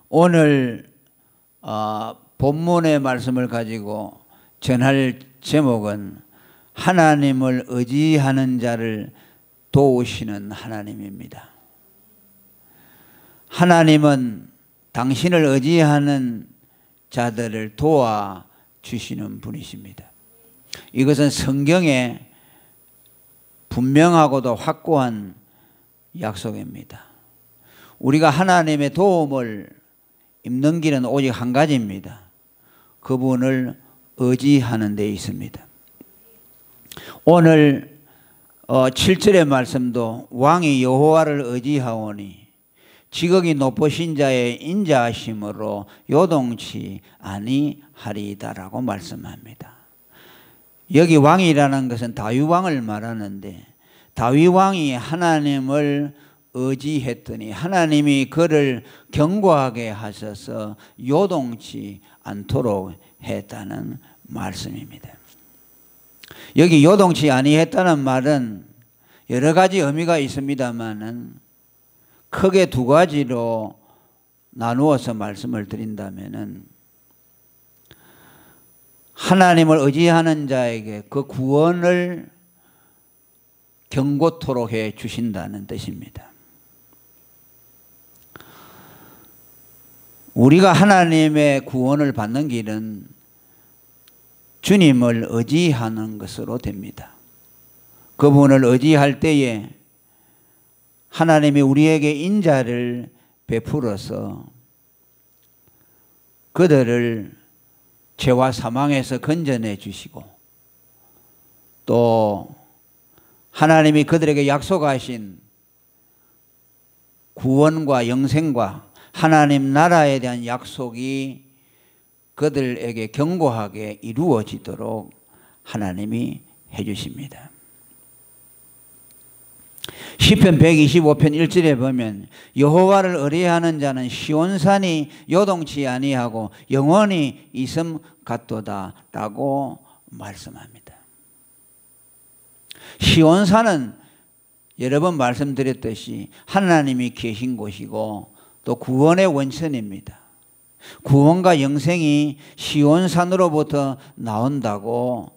오늘 본문의 말씀을 가지고 전할 제목은 하나님을 의지하는 자를 도우시는 하나님입니다. 하나님은 당신을 의지하는 자들을 도와주시는 분이십니다. 이것은 성경에 분명하고도 확고한 약속입니다. 우리가 하나님의 도움을 입는 길은 오직 한 가지입니다. 그분을 의지하는 데 있습니다. 오늘 7절의 말씀도 왕이 여호와를 의지하오니 지극히 높으신 자의 인자하심으로 요동치 아니하리이다라고 말씀합니다. 여기 왕이라는 것은 다윗 왕을 말하는데 다윗 왕이 하나님을 의지했더니 하나님이 그를 견고하게 하셔서 요동치 않도록 했다는 말씀입니다. 여기 요동치 아니했다는 말은 여러 가지 의미가 있습니다만은 크게 두 가지로 나누어서 말씀을 드린다면은 하나님을 의지하는 자에게 그 구원을 경고토록 해 주신다는 뜻입니다. 우리가 하나님의 구원을 받는 길은 주님을 의지하는 것으로 됩니다. 그분을 의지할 때에 하나님이 우리에게 인자를 베풀어서 그들을 죄와 사망에서 건져내 주시고 또 하나님이 그들에게 약속하신 구원과 영생과 하나님 나라에 대한 약속이 그들에게 견고하게 이루어지도록 하나님이 해주십니다. 시편 125편 1절에 보면 여호와를 의뢰하는 자는 시온산이 요동치 아니하고 영원히 있음 같도다 라고 말씀합니다. 시온산은 여러 번 말씀드렸듯이 하나님이 계신 곳이고 또 구원의 원천입니다. 구원과 영생이 시온산으로부터 나온다고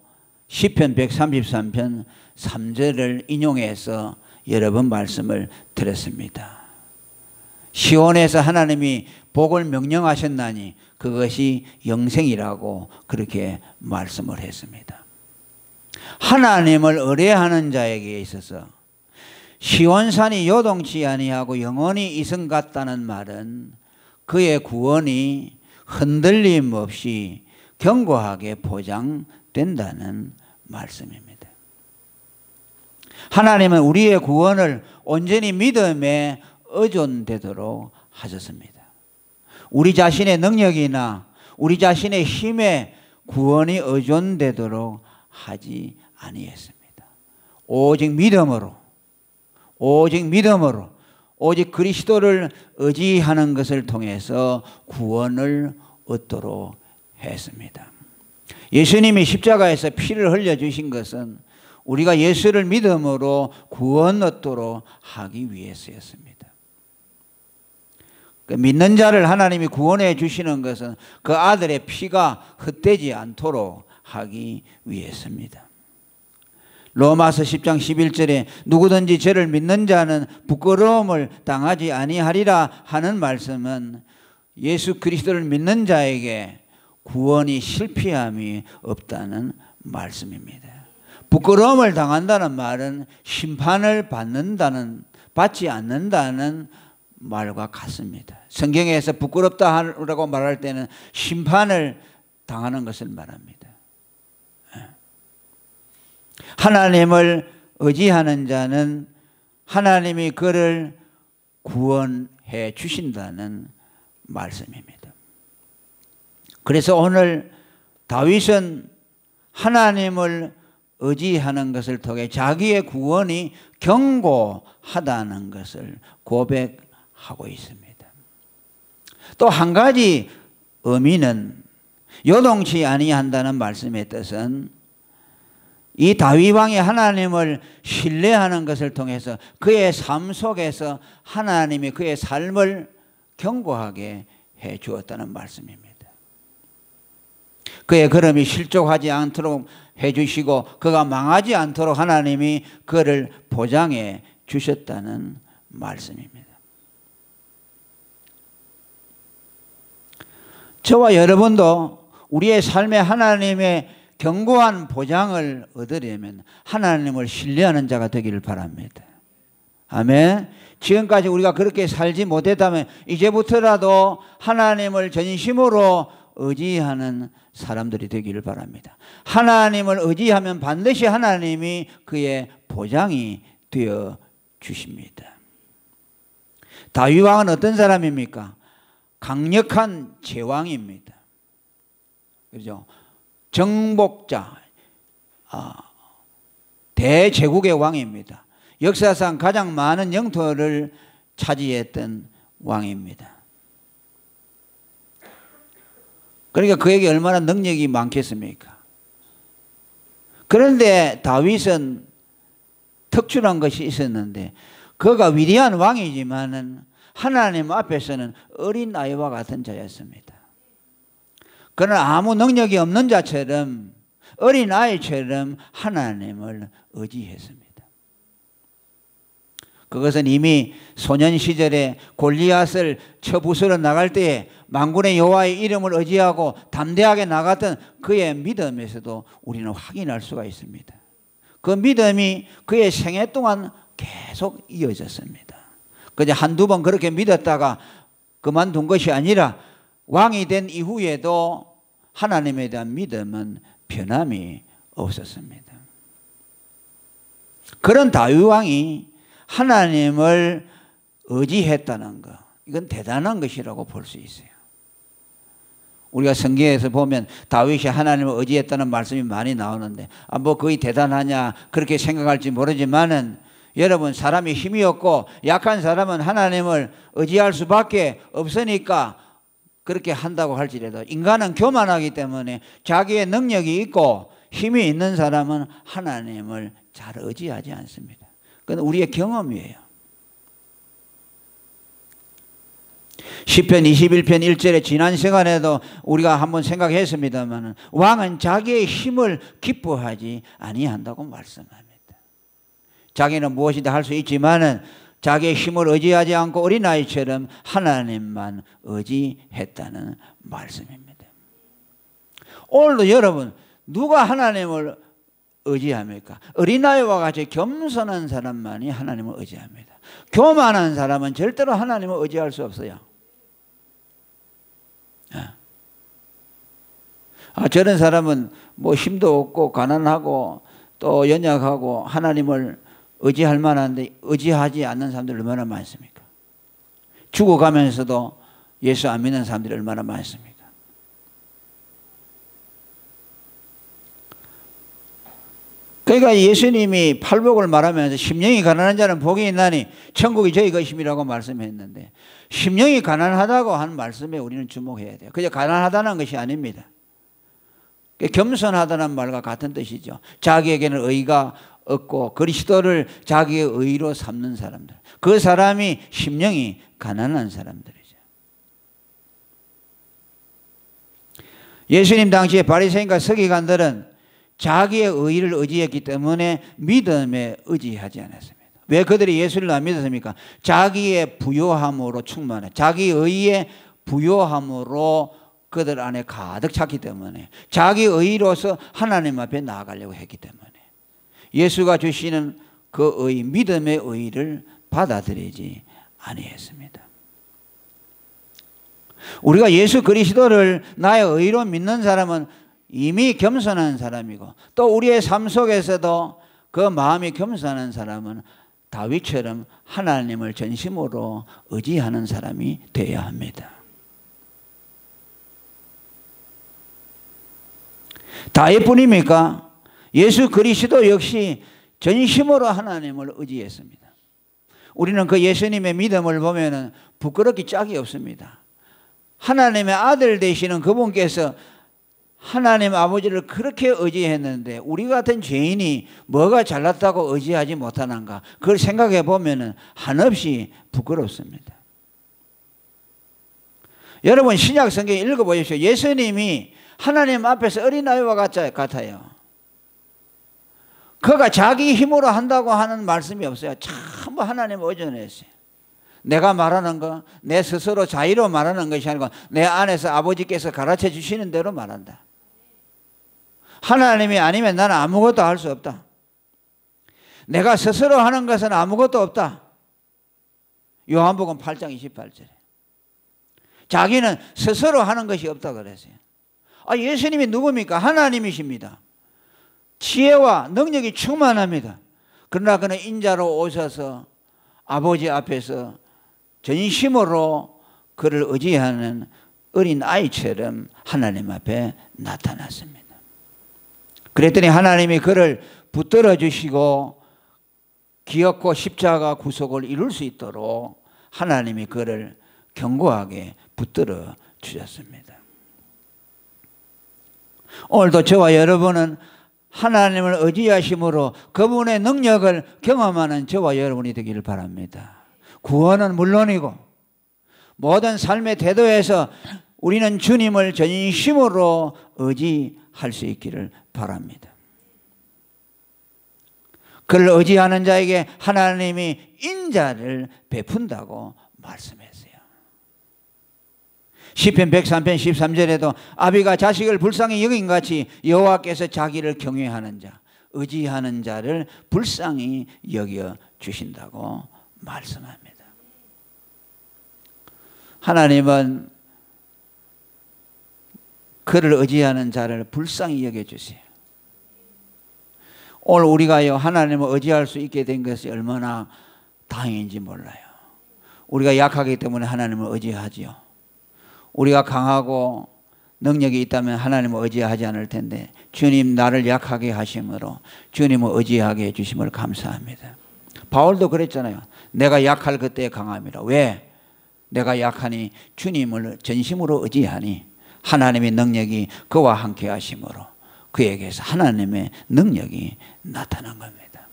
시편 133편 3절을 인용해서 여러 번 말씀을 드렸습니다. 시온에서 하나님이 복을 명령하셨나니 그것이 영생이라고 그렇게 말씀을 했습니다. 하나님을 의뢰하는 자에게 있어서 시온산이 요동치 아니하고 영원히 있음 같다는 말은 그의 구원이 흔들림 없이 견고하게 보장된다는 말씀입니다. 하나님은 우리의 구원을 온전히 믿음에 의존되도록 하셨습니다. 우리 자신의 능력이나 우리 자신의 힘에 구원이 의존되도록 하지 아니했습니다. 오직 믿음으로 오직 그리스도를 의지하는 것을 통해서 구원을 얻도록 했습니다. 예수님이 십자가에서 피를 흘려주신 것은 우리가 예수를 믿음으로 구원 얻도록 하기 위해서였습니다. 믿는 자를 하나님이 구원해 주시는 것은 그 아들의 피가 헛되지 않도록 하기 위해서입니다. 로마서 10장 11절에 누구든지 저를 믿는 자는 부끄러움을 당하지 아니하리라 하는 말씀은 예수 그리스도를 믿는 자에게 구원이 실패함이 없다는 말씀입니다. 부끄러움을 당한다는 말은 심판을 받지 않는다는 말과 같습니다. 성경에서 부끄럽다라고 말할 때는 심판을 당하는 것을 말합니다. 하나님을 의지하는 자는 하나님이 그를 구원해 주신다는 말씀입니다. 그래서 오늘 다윗은 하나님을 의지하는 것을 통해 자기의 구원이 견고하다는 것을 고백하고 있습니다. 또 한 가지 의미는 요동치 아니한다는 말씀의 뜻은 이 다윗 왕이 하나님을 신뢰하는 것을 통해서 그의 삶 속에서 하나님이 그의 삶을 견고하게 해 주었다는 말씀입니다. 그의 걸음이 실족하지 않도록 해 주시고 그가 망하지 않도록 하나님이 그를 보장해 주셨다는 말씀입니다. 저와 여러분도 우리의 삶에 하나님의 견고한 보장을 얻으려면 하나님을 신뢰하는 자가 되기를 바랍니다. 아멘. 지금까지 우리가 그렇게 살지 못했다면 이제부터라도 하나님을 전심으로 의지하는 사람들이 되기를 바랍니다. 하나님을 의지하면 반드시 하나님이 그의 보장이 되어 주십니다. 다윗 왕은 어떤 사람입니까? 강력한 제왕입니다. 그렇죠? 정복자, 대제국의 왕입니다. 역사상 가장 많은 영토를 차지했던 왕입니다. 그러니까 그에게 얼마나 능력이 많겠습니까? 그런데 다윗은 특출한 것이 있었는데 그가 위대한 왕이지만은 하나님 앞에서는 어린아이와 같은 자였습니다. 그는 아무 능력이 없는 자처럼 어린아이처럼 하나님을 의지했습니다. 그것은 이미 소년 시절에 골리앗을 쳐 부수러 나갈 때에 만군의 여호와의 이름을 의지하고 담대하게 나갔던 그의 믿음에서도 우리는 확인할 수가 있습니다. 그 믿음이 그의 생애 동안 계속 이어졌습니다. 그저 한두 번 그렇게 믿었다가 그만둔 것이 아니라 왕이 된 이후에도 하나님에 대한 믿음은 변함이 없었습니다. 그런 다윗 왕이 하나님을 의지했다는 것, 이건 대단한 것이라고 볼 수 있어요. 우리가 성경에서 보면 다윗이 하나님을 의지했다는 말씀이 많이 나오는데 뭐 거의 대단하냐 그렇게 생각할지 모르지만은 여러분, 사람이 힘이 없고 약한 사람은 하나님을 의지할 수밖에 없으니까 그렇게 한다고 할지라도 인간은 교만하기 때문에 자기의 능력이 있고 힘이 있는 사람은 하나님을 잘 의지하지 않습니다. 그건 우리의 경험이에요. 시편 21편 1절에 지난 시간에도 우리가 한번 생각했습니다만 왕은 자기의 힘을 기뻐하지 아니한다고 말씀합니다. 자기는 무엇이든 할 수 있지만은 자기의 힘을 의지하지 않고 어린아이처럼 하나님만 의지했다는 말씀입니다. 오늘도 여러분, 누가 하나님을 의지합니까? 어린아이와 같이 겸손한 사람만이 하나님을 의지합니다. 교만한 사람은 절대로 하나님을 의지할 수 없어요. 저런 사람은 뭐 힘도 없고 가난하고 또 연약하고 하나님을 의지할 만한데 의지하지 않는 사람들 얼마나 많습니까? 죽어가면서도 예수 안 믿는 사람들이 얼마나 많습니까? 그러니까 예수님이 팔복을 말하면서 심령이 가난한 자는 복이 있나니 천국이 저희 것임이라고 말씀했는데 심령이 가난하다고 하는 말씀에 우리는 주목해야 돼요. 그저 가난하다는 것이 아닙니다. 겸손하다는 말과 같은 뜻이죠. 자기에게는 의가 없고 그리스도를 자기의 의로 삼는 사람들, 그 사람이 심령이 가난한 사람들이죠. 예수님 당시에 바리새인과 서기관들은 자기의 의를 의지했기 때문에 믿음에 의지하지 않았습니다. 왜 그들이 예수를 안 믿었습니까? 자기의 부요함으로 충만해, 자기 의의 부요함으로 그들 안에 가득 찼기 때문에, 자기 의로서 하나님 앞에 나아가려고 했기 때문에 예수가 주시는 그 의, 믿음의 의를 받아들이지 아니했습니다. 우리가 예수 그리스도를 나의 의로 믿는 사람은 이미 겸손한 사람이고 또 우리의 삶 속에서도 그 마음이 겸손한 사람은 다윗처럼 하나님을 전심으로 의지하는 사람이 되어야 합니다. 다윗뿐입니까? 예수 그리스도 역시 전심으로 하나님을 의지했습니다. 우리는 그 예수님의 믿음을 보면 부끄럽기 짝이 없습니다. 하나님의 아들 되시는 그분께서 하나님 아버지를 그렇게 의지했는데 우리 같은 죄인이 뭐가 잘났다고 의지하지 못하는가, 그걸 생각해 보면 한없이 부끄럽습니다. 여러분 신약 성경 읽어보십시오. 예수님이 하나님 앞에서 어린아이와 같아요. 그가 자기 힘으로 한다고 하는 말씀이 없어요. 전부 하나님 의존했어요. 내가 말하는 거, 내 스스로 자의로 말하는 것이 아니고 내 안에서 아버지께서 가르쳐 주시는 대로 말한다. 하나님이 아니면 나는 아무것도 할 수 없다. 내가 스스로 하는 것은 아무것도 없다. 요한복음 8장 28절에. 자기는 스스로 하는 것이 없다 그랬어요. 예수님이 누굽니까? 하나님이십니다. 지혜와 능력이 충만합니다. 그러나 그는 인자로 오셔서 아버지 앞에서 전심으로 그를 의지하는 어린 아이처럼 하나님 앞에 나타났습니다. 그랬더니 하나님이 그를 붙들어 주시고 기업고 십자가 구속을 이룰 수 있도록 하나님이 그를 견고하게 붙들어 주셨습니다. 오늘도 저와 여러분은 하나님을 의지하심으로 그분의 능력을 경험하는 저와 여러분이 되기를 바랍니다. 구원은 물론이고 모든 삶의 태도에서 우리는 주님을 전심으로 의지할 수 있기를 바랍니다. 그를 의지하는 자에게 하나님이 인자를 베푼다고 말씀했어요. 시편 103편 13절에도 아비가 자식을 불쌍히 여긴 같이 여호와께서 자기를 경외하는 자, 의지하는 자를 불쌍히 여겨 주신다고 말씀합니다. 하나님은 그를 의지하는 자를 불쌍히 여겨 주세요. 오늘 우리가요 하나님을 의지할 수 있게 된 것이 얼마나 다행인지 몰라요. 우리가 약하기 때문에 하나님을 의지하지요. 우리가 강하고 능력이 있다면 하나님을 의지하지 않을 텐데 주님 나를 약하게 하심으로 주님을 의지하게 해주심을 감사합니다. 바울도 그랬잖아요. 내가 약할 그때에 강함이라. 왜? 내가 약하니 주님을 전심으로 의지하니 하나님의 능력이 그와 함께 하심으로 그에게서 하나님의 능력이 나타난 겁니다.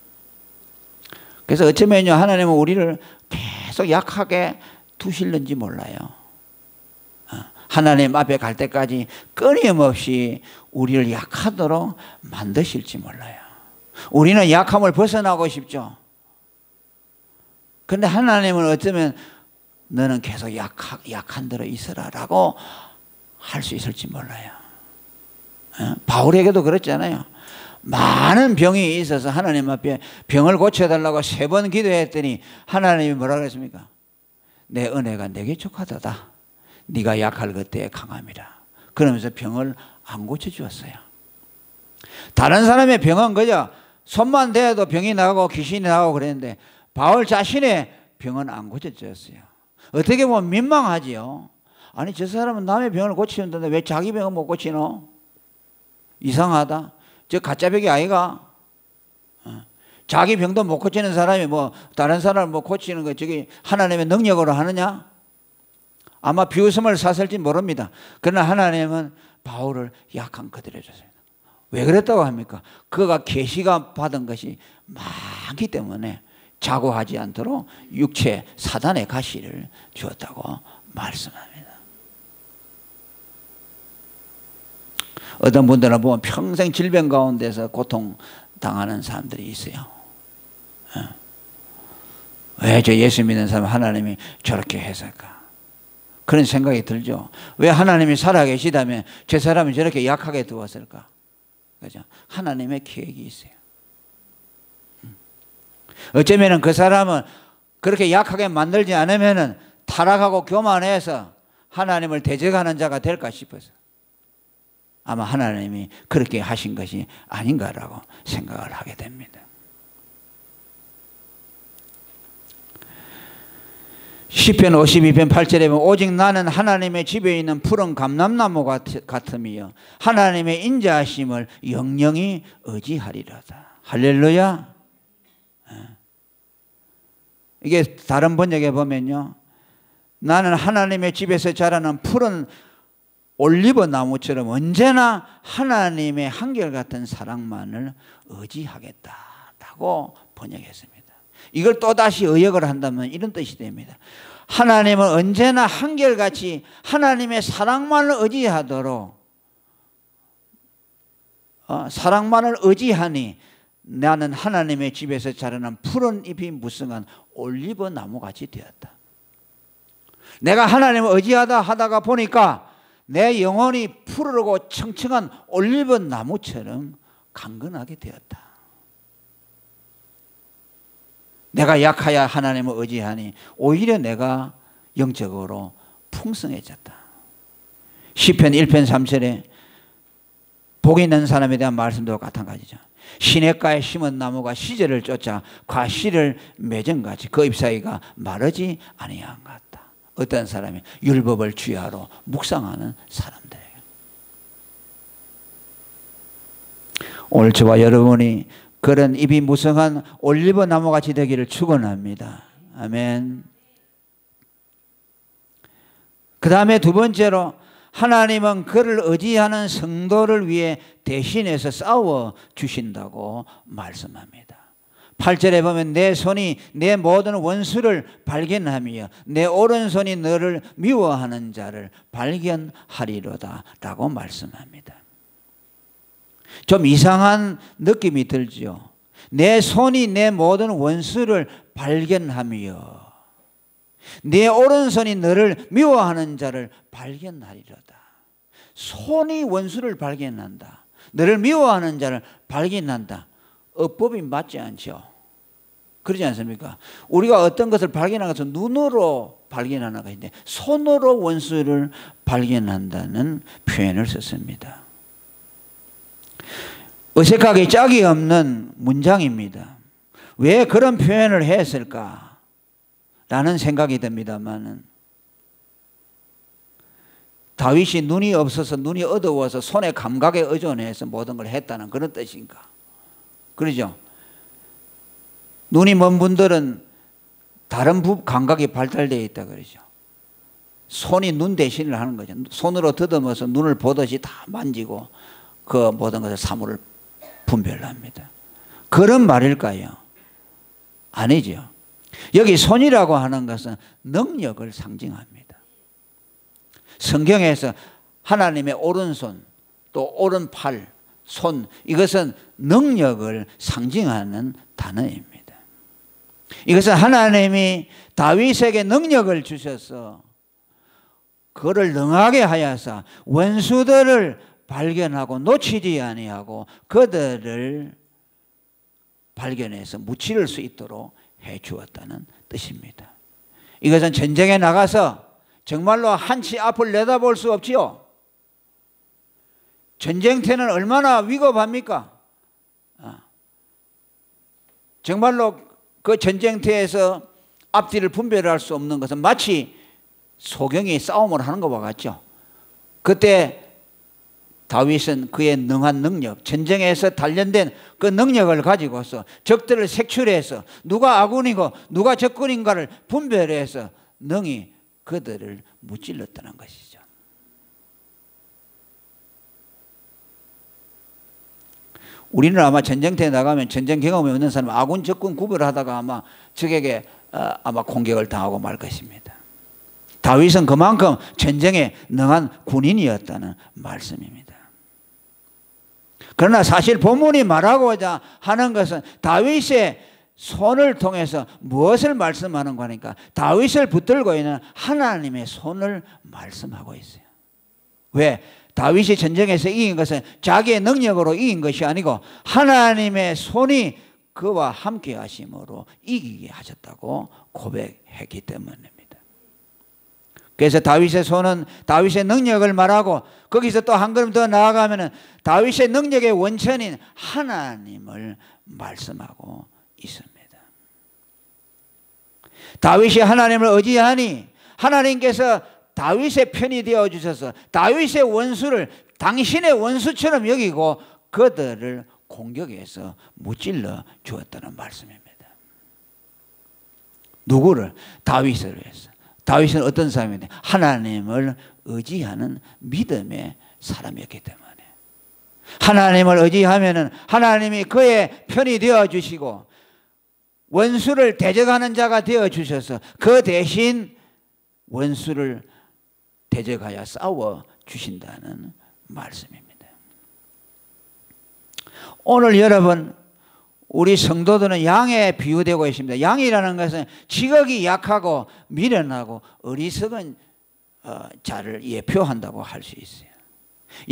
그래서 어쩌면요 하나님은 우리를 계속 약하게 두실는지 몰라요. 하나님 앞에 갈 때까지 끊임없이 우리를 약하도록 만드실지 몰라요. 우리는 약함을 벗어나고 싶죠. 그런데 하나님은 어쩌면 너는 계속 약한 대로 있어라 라고 할 수 있을지 몰라요. 바울에게도 그랬잖아요. 많은 병이 있어서 하나님 앞에 병을 고쳐달라고 3번 기도했더니 하나님이 뭐라고 했습니까? 내 은혜가 내게 족하도다. 네가 약할 그때에 강함이라. 그러면서 병을 안 고쳐주었어요. 다른 사람의 병은 그저 손만 대도 병이 나고 귀신이 나고 그랬는데 바울 자신의 병은 안 고쳐졌어요. 어떻게 보면 민망하지요. 아니 저 사람은 남의 병을 고치는데 왜 자기 병은 못 고치노? 이상하다. 저 가짜 병이 아이가. 자기 병도 못 고치는 사람이 뭐 다른 사람을 뭐 고치는 거 저기 하나님의 능력으로 하느냐? 아마 비웃음을 샀을지 모릅니다. 그러나 하나님은 바울을 약한 그대로 줬어요. 왜 그랬다고 합니까? 그가 계시가 받은 것이 많기 때문에 자고하지 않도록 육체 사단의 가시를 주었다고 말씀합니다. 어떤 분들은 보면 평생 질병 가운데서 고통당하는 사람들이 있어요. 왜 저 예수 믿는 사람 하나님이 저렇게 했을까? 그런 생각이 들죠. 왜 하나님이 살아계시다면 저 사람이 저렇게 약하게 두었을까? 그죠? 하나님의 계획이 있어요. 어쩌면 그 사람은 그렇게 약하게 만들지 않으면 타락하고 교만해서 하나님을 대적하는 자가 될까 싶어서 아마 하나님이 그렇게 하신 것이 아닌가라고 생각을 하게 됩니다. 시편 52편 8절에 보면 오직 나는 하나님의 집에 있는 푸른 감람나무 같으며 하나님의 인자하심을 영영히 의지하리로다. 할렐루야. 이게 다른 번역에 보면요, 나는 하나님의 집에서 자라는 푸른 올리브 나무처럼 언제나 하나님의 한결같은 사랑만을 의지하겠다라고 번역했습니다. 이걸 또다시 의역을 한다면 이런 뜻이 됩니다. 하나님은 언제나 한결같이 하나님의 사랑만을 의지하도록 사랑만을 의지하니 나는 하나님의 집에서 자라난 푸른 잎이 무성한 올리브 나무같이 되었다. 내가 하나님을 의지하다 하다가 보니까 내 영혼이 푸르고 청청한 올리브 나무처럼 강건하게 되었다. 내가 약하여 하나님을 의지하니 오히려 내가 영적으로 풍성해졌다. 시편 1편 3절에 복이 있는 사람에 대한 말씀도 마찬가지죠. 시냇가에 심은 나무가 시절을 쫓아 과실을 맺은같이 그 잎사귀가 마르지 아니한 것 같다. 어떤 사람이 율법을 주야로 묵상하는 사람들에게. 오늘 저와 여러분이 그런 잎이 무성한 올리브 나무같이 되기를 축원합니다. 아멘. 그 다음에 두 번째로 하나님은 그를 의지하는 성도를 위해 대신해서 싸워 주신다고 말씀합니다. 8절에 보면 내 손이 내 모든 원수를 발견하며 내 오른손이 너를 미워하는 자를 발견하리로다 라고 말씀합니다. 좀 이상한 느낌이 들죠. 내 손이 내 모든 원수를 발견하며 내 오른손이 너를 미워하는 자를 발견하리로다. 손이 원수를 발견한다. 너를 미워하는 자를 발견한다. 어법이 맞지 않죠. 그러지 않습니까? 우리가 어떤 것을 발견하는 것은 눈으로 발견하는 것인데 손으로 원수를 발견한다는 표현을 썼습니다. 어색하게 짝이 없는 문장입니다. 왜 그런 표현을 했을까? 라는 생각이 듭니다만 다윗이 눈이 없어서 눈이 어두워서 손의 감각에 의존해서 모든 걸 했다는 그런 뜻인가? 그러죠? 눈이 먼 분들은 다른 감각이 발달되어 있다 그러죠. 손이 눈 대신을 하는 거죠. 손으로 더듬어서 눈을 보듯이 다 만지고 그 모든 것을 사물을 분별합니다. 그런 말일까요? 아니죠. 여기 손이라고 하는 것은 능력을 상징합니다. 성경에서 하나님의 오른손 또 오른팔, 손 이것은 능력을 상징하는 단어입니다. 이것은 하나님이 다윗에게 능력을 주셔서 그를 능하게 하여서 원수들을 발견하고 놓치지 아니하고 그들을 발견해서 무찌를 수 있도록 해 주었다는 뜻입니다. 이것은 전쟁에 나가서 정말로 한치 앞을 내다볼 수 없지요. 전쟁터는 얼마나 위급합니까? 정말로 그 전쟁터에서 앞뒤를 분별할 수 없는 것은 마치 소경이 싸움을 하는 것과 같죠. 그때 다윗은 그의 능한 능력, 전쟁에서 단련된 그 능력을 가지고서 적들을 색출해서 누가 아군이고 누가 적군인가를 분별해서 능히 그들을 무찔렀다는 것이죠. 우리는 아마 전쟁터에 나가면 전쟁 경험이 없는 사람 아군 적군 구별하다가 아마 적에게 아마 공격을 당하고 말 것입니다. 다윗은 그만큼 전쟁에 능한 군인이었다는 말씀입니다. 그러나 사실 본문이 말하고자 하는 것은 다윗의 손을 통해서 무엇을 말씀하는 거니까 다윗을 붙들고 있는 하나님의 손을 말씀하고 있어요. 왜? 다윗이 전쟁에서 이긴 것은 자기의 능력으로 이긴 것이 아니고 하나님의 손이 그와 함께 하심으로 이기게 하셨다고 고백했기 때문입니다. 그래서 다윗의 손은 다윗의 능력을 말하고 거기서 또 한 걸음 더 나아가면 다윗의 능력의 원천인 하나님을 말씀하고 있습니다. 다윗이 하나님을 의지하니 하나님께서 다윗의 편이 되어 주셔서 다윗의 원수를 당신의 원수처럼 여기고 그들을 공격해서 무찔러 주었다는 말씀입니다. 누구를? 다윗을 위해서. 다윗은 어떤 사람인데 하나님을 의지하는 믿음의 사람이었기 때문에 하나님을 의지하면은 하나님이 그의 편이 되어 주시고 원수를 대적하는 자가 되어 주셔서 그 대신 원수를 대적하여 싸워 주신다는 말씀입니다. 오늘 여러분, 우리 성도들은 양에 비유되고 있습니다. 양이라는 것은 지극히 약하고 미련하고 어리석은 자를 예표한다고 할 수 있어요.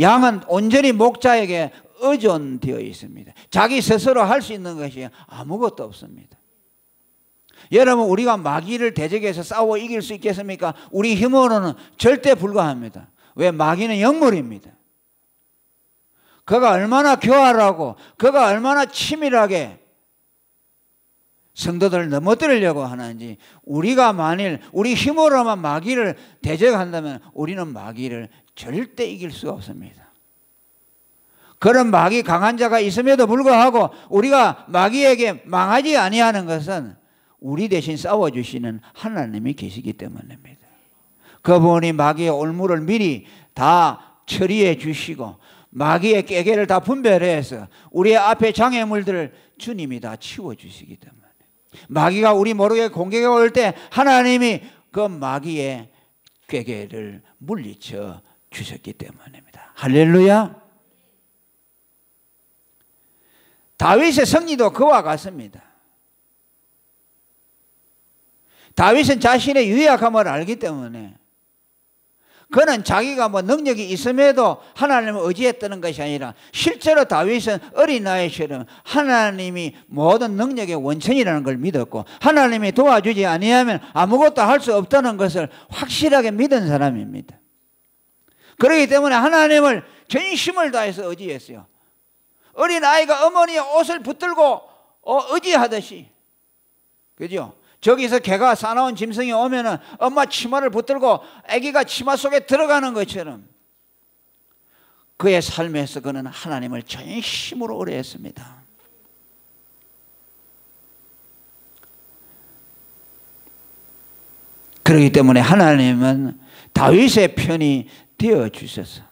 양은 온전히 목자에게 의존되어 있습니다. 자기 스스로 할 수 있는 것이 아무것도 없습니다. 여러분, 우리가 마귀를 대적해서 싸워 이길 수 있겠습니까? 우리 힘으로는 절대 불가합니다. 왜? 마귀는 영물입니다. 그가 얼마나 교활하고 그가 얼마나 치밀하게 성도들을 넘어뜨리려고 하는지, 우리가 만일 우리 힘으로만 마귀를 대적한다면 우리는 마귀를 절대 이길 수가 없습니다. 그런 마귀 강한 자가 있음에도 불구하고 우리가 마귀에게 망하지 아니하는 것은 우리 대신 싸워주시는 하나님이 계시기 때문입니다. 그분이 마귀의 올무를 미리 다 처리해 주시고 마귀의 깨개를 다 분별해서 우리의 앞에 장애물들을 주님이 다 치워주시기 때문에, 마귀가 우리 모르게 공격해 올 때 하나님이 그 마귀의 꾀개를 물리쳐 주셨기 때문입니다. 할렐루야. 다윗의 승리도 그와 같습니다. 다윗은 자신의 유약함을 알기 때문에 그는 자기가 능력이 있음에도 하나님을 의지했다는 것이 아니라 실제로 다윗은 어린 나이처럼 하나님이 모든 능력의 원천이라는 걸 믿었고 하나님이 도와주지 아니하면 아무것도 할 수 없다는 것을 확실하게 믿은 사람입니다. 그렇기 때문에 하나님을 전심을 다해서 의지했어요. 어린 아이가 어머니의 옷을 붙들고 의지하듯이, 그죠? 저기서 개가 사나운 짐승이 오면은 엄마 치마를 붙들고 아기가 치마 속에 들어가는 것처럼 그의 삶에서 그는 하나님을 전심으로 의뢰했습니다. 그렇기 때문에 하나님은 다윗의 편이 되어 주셔서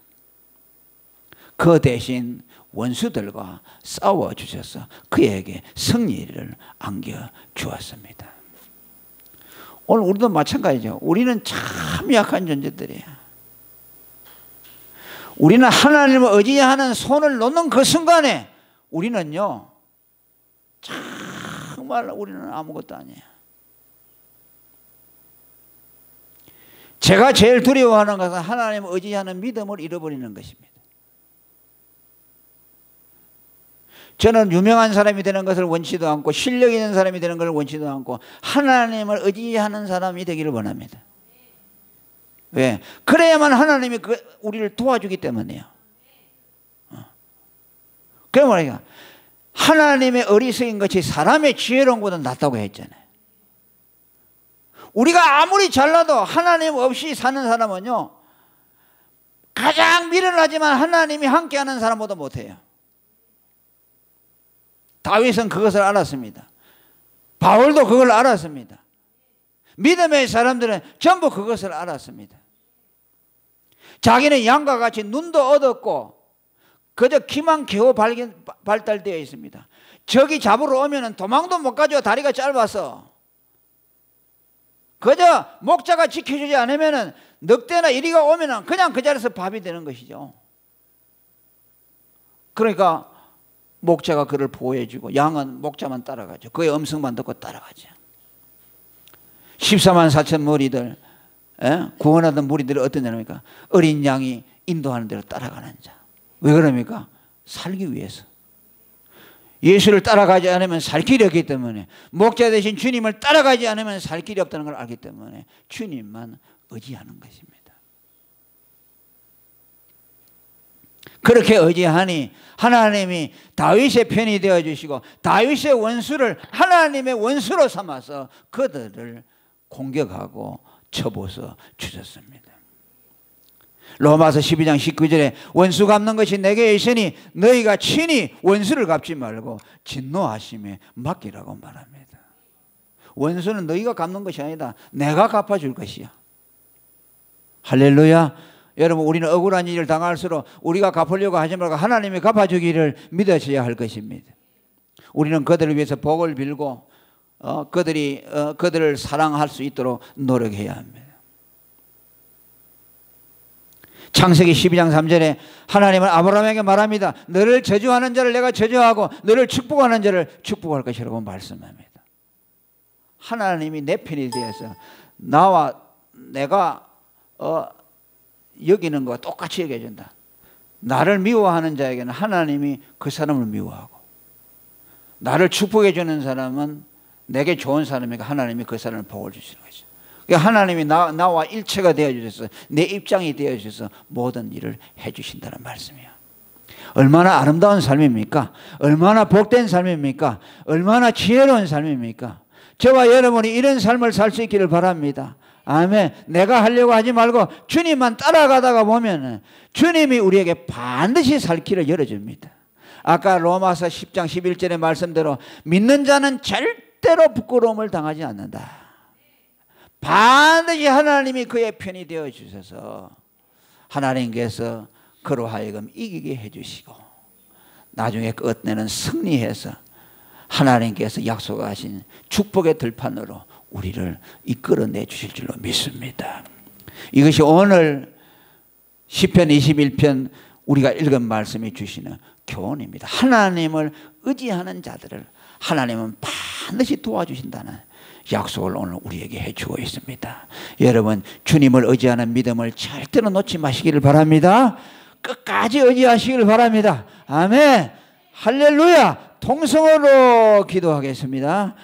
그 대신 원수들과 싸워 주셔서 그에게 승리를 안겨 주었습니다. 오늘 우리도 마찬가지죠. 우리는 참 약한 존재들이에요. 우리는 하나님을 의지하는 손을 놓는 그 순간에 우리는요, 정말 우리는 아무것도 아니에요. 제가 제일 두려워하는 것은 하나님을 의지하는 믿음을 잃어버리는 것입니다. 저는 유명한 사람이 되는 것을 원치도 않고 실력 있는 사람이 되는 것을 원치도 않고 하나님을 의지하는 사람이 되기를 원합니다. 왜? 그래야만 하나님이 우리를 도와주기 때문이에요. 그래 말이야. 하나님의 어리석인 것이 사람의 지혜로운 것보다 낫다고 했잖아요. 우리가 아무리 잘나도 하나님 없이 사는 사람은요, 가장 미련하지만 하나님이 함께하는 사람보다 못해요. 다윗은 그것을 알았습니다. 바울도 그걸 알았습니다. 믿음의 사람들은 전부 그것을 알았습니다. 자기는 양과 같이 눈도 얻었고 그저 귀만 겨우 발달되어 있습니다. 적이 잡으러 오면 도망도 못 가죠. 다리가 짧아서. 그저 목자가 지켜주지 않으면 늑대나 이리가 오면 그냥 그 자리에서 밥이 되는 것이죠. 그러니까 목자가 그를 보호해주고 양은 목자만 따라가죠. 그의 음성만 듣고 따라가죠. 14만 4천 무리들, 구원하던 무리들이 어떤 자입니까? 어린 양이 인도하는 대로 따라가는 자. 왜 그럽니까? 살기 위해서. 예수를 따라가지 않으면 살 길이 없기 때문에, 목자 대신 주님을 따라가지 않으면 살 길이 없다는 걸 알기 때문에 주님만 의지하는 것입니다. 그렇게 의지하니 하나님이 다윗의 편이 되어주시고 다윗의 원수를 하나님의 원수로 삼아서 그들을 공격하고 쳐부숴 주셨습니다. 로마서 12장 19절에 원수 갚는 것이 내게 있으니 너희가 친히 원수를 갚지 말고 진노하심에 맡기라고 말합니다. 원수는 너희가 갚는 것이 아니다. 내가 갚아줄 것이야. 할렐루야. 여러분, 우리는 억울한 일을 당할수록 우리가 갚으려고 하지 말고 하나님이 갚아주기를 믿으셔야 할 것입니다. 우리는 그들을 위해서 복을 빌고 그들을 사랑할 수 있도록 노력해야 합니다. 창세기 12장 3절에 하나님은 아브라함에게 말합니다. 너를 저주하는 자를 내가 저주하고 너를 축복하는 자를 축복할 것이라고 말씀합니다. 하나님이 내 편이 되어서 나와 내가 여기는 것과 똑같이 여겨준다. 나를 미워하는 자에게는 하나님이 그 사람을 미워하고, 나를 축복해 주는 사람은 내게 좋은 사람에게 하나님이 그 사람을 복을 주시는 거죠. 그러니까 하나님이 나와 일체가 되어주셔서 내 입장이 되어주셔서 모든 일을 해주신다는 말씀이에요. 얼마나 아름다운 삶입니까? 얼마나 복된 삶입니까? 얼마나 지혜로운 삶입니까? 저와 여러분이 이런 삶을 살 수 있기를 바랍니다. 아멘. 내가 하려고 하지 말고 주님만 따라가다가 보면 주님이 우리에게 반드시 살 길을 열어줍니다. 아까 로마서 10장 11절의 말씀대로 믿는 자는 절대로 부끄러움을 당하지 않는다. 반드시 하나님이 그의 편이 되어 주셔서 하나님께서 그로 하여금 이기게 해주시고 나중에 끝내는 승리해서 하나님께서 약속하신 축복의 들판으로 우리를 이끌어내 주실 줄로 믿습니다. 이것이 오늘 시편 21편 우리가 읽은 말씀이 주시는 교훈입니다. 하나님을 의지하는 자들을 하나님은 반드시 도와주신다는 약속을 오늘 우리에게 해주고 있습니다. 여러분, 주님을 의지하는 믿음을 절대로 놓지 마시기를 바랍니다. 끝까지 의지하시기를 바랍니다. 아멘. 할렐루야. 통성으로 기도하겠습니다.